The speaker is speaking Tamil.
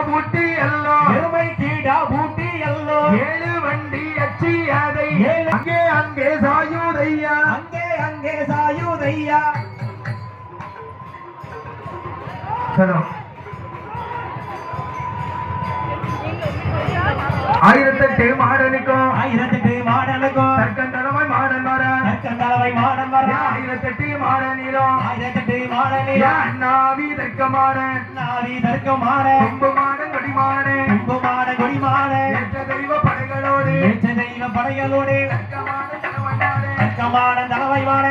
பூட்டி எல்லோ எருமை கீடா பூட்டி எல்லோ ஏழு வண்டி அச்சி அதை அங்கே அங்கே சாயுதையா அங்கே அங்கே சாயுதையா. ஆயிரத்தெட்டு மாடனுக்கும் 1008 மாடனுக்கும் தற்கண்டளவாய் மாடன் வர தற்கண்டளவாய் மாடன் வர ஆயிரத்தெட்டு மாடனிலும் 1008 மாடனில் நாவி தர்க்கமாடன் நாவி தர்க்கமான கொம்பு மாடன் கொடிமாடன் கொம்பு மாட கொடிமான ஏற்ற தெய்வ படைகளோடு ஏற்ற தெய்வ படைகளோடு தர்க்கமான தலைவன் தர்க்கமான தலைவைவான